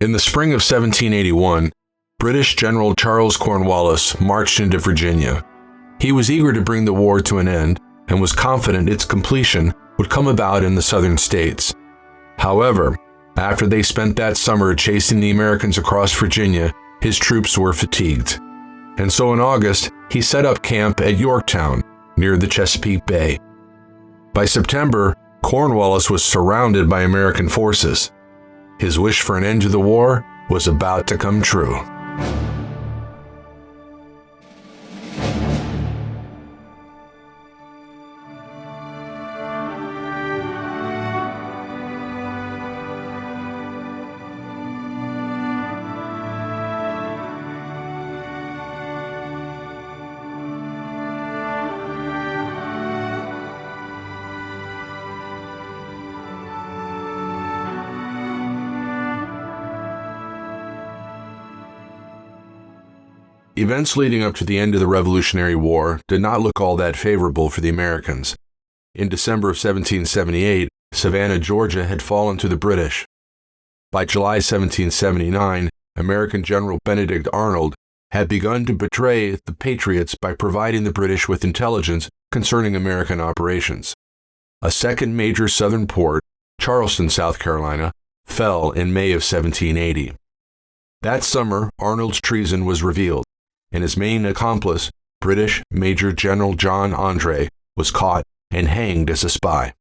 In the spring of 1781, British General Charles Cornwallis marched into Virginia. He was eager to bring the war to an end and was confident its completion would come about in the southern states. However, after they spent that summer chasing the Americans across Virginia, his troops were fatigued. And so in August, he set up camp at Yorktown, near the Chesapeake Bay. By September, Cornwallis was surrounded by American forces. His wish for an end to the war was about to come true. Events leading up to the end of the Revolutionary War did not look all that favorable for the Americans. In December of 1778, Savannah, Georgia had fallen to the British. By July 1779, American General Benedict Arnold had begun to betray the Patriots by providing the British with intelligence concerning American operations. A second major southern port, Charleston, South Carolina, fell in May of 1780. That summer, Arnold's treason was revealed, and his main accomplice, British Major General John Andre, was caught and hanged as a spy.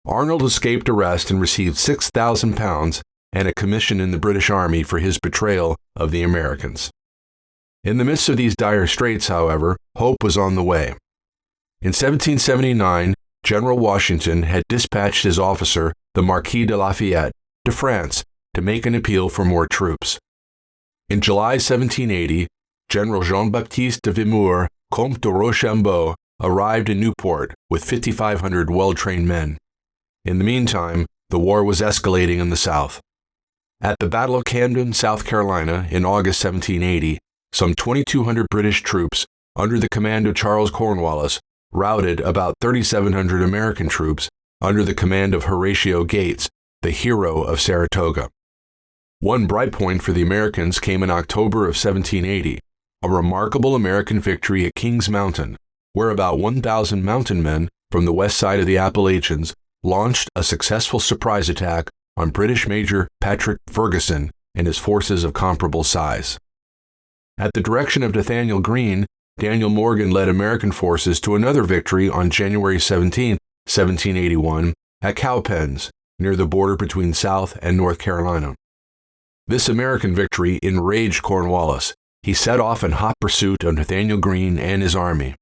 Arnold escaped arrest and received £6,000 and a commission in the British Army for his betrayal of the Americans. In the midst of these dire straits, however, hope was on the way. In 1779, General Washington had dispatched his officer, the Marquis de Lafayette, to France to make an appeal for more troops. In July 1780, General Jean-Baptiste de Vimours, Comte de Rochambeau, arrived in Newport with 5,500 well-trained men. In the meantime, the war was escalating in the South. At the Battle of Camden, South Carolina, in August 1780, some 2,200 British troops, under the command of Charles Cornwallis, routed about 3,700 American troops under the command of Horatio Gates, the hero of Saratoga. One bright point for the Americans came in October of 1780, a remarkable American victory at Kings Mountain, where about 1,000 mountain men from the west side of the Appalachians launched a successful surprise attack on British Major Patrick Ferguson and his forces of comparable size. At the direction of Nathanael Greene, Daniel Morgan led American forces to another victory on January 17, 1781, at Cowpens, near the border between South and North Carolina. This American victory enraged Cornwallis. He set off in hot pursuit of Nathanael Greene and his army.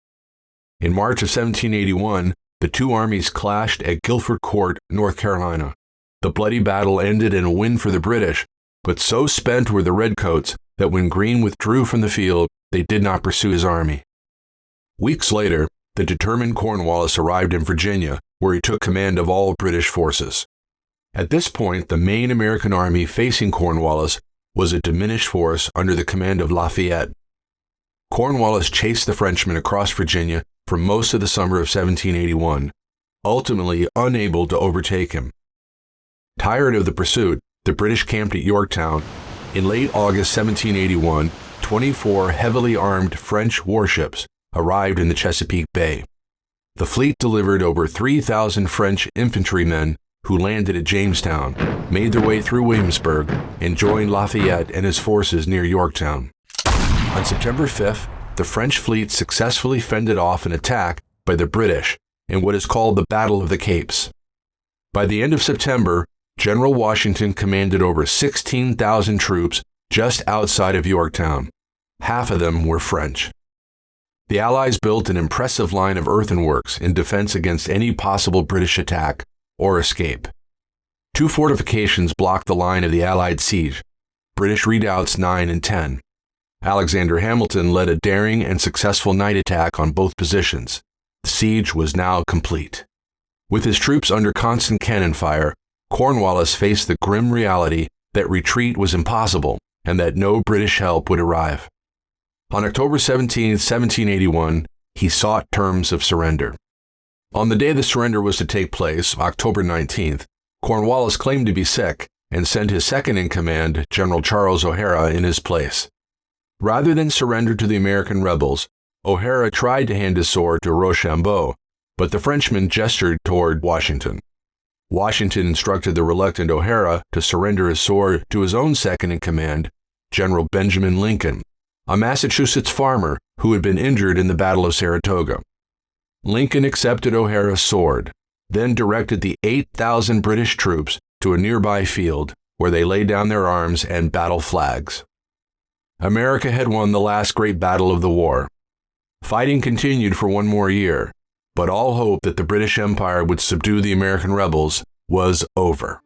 In March of 1781, the two armies clashed at Guilford Court, North Carolina. The bloody battle ended in a win for the British, but so spent were the redcoats that when Greene withdrew from the field, they did not pursue his army. Weeks later, the determined Cornwallis arrived in Virginia, where he took command of all British forces. At this point, the main American army facing Cornwallis was a diminished force under the command of Lafayette. Cornwallis chased the Frenchmen across Virginia for most of the summer of 1781, ultimately unable to overtake him. Tired of the pursuit, the British camped at Yorktown. In late August 1781, 24 heavily armed French warships arrived in the Chesapeake Bay. The fleet delivered over 3,000 French infantrymen who landed at Jamestown, made their way through Williamsburg, and joined Lafayette and his forces near Yorktown. On September 5th, the French fleet successfully fended off an attack by the British in what is called the Battle of the Capes. By the end of September, General Washington commanded over 16,000 troops just outside of Yorktown. Half of them were French. The Allies built an impressive line of earthworks in defense against any possible British attack or escape. Two fortifications blocked the line of the Allied siege, British redoubts 9 and 10. Alexander Hamilton led a daring and successful night attack on both positions. The siege was now complete. With his troops under constant cannon fire, Cornwallis faced the grim reality that retreat was impossible and that no British help would arrive. On October 17, 1781, he sought terms of surrender. On the day the surrender was to take place, October 19th, Cornwallis claimed to be sick and sent his second-in-command, General Charles O'Hara, in his place. Rather than surrender to the American rebels, O'Hara tried to hand his sword to Rochambeau, but the Frenchman gestured toward Washington. Washington instructed the reluctant O'Hara to surrender his sword to his own second-in-command, General Benjamin Lincoln, a Massachusetts farmer who had been injured in the Battle of Saratoga. Lincoln accepted O'Hara's sword, then directed the 8,000 British troops to a nearby field where they laid down their arms and battle flags. America had won the last great battle of the war. Fighting continued for one more year, but all hope that the British Empire would subdue the American rebels was over.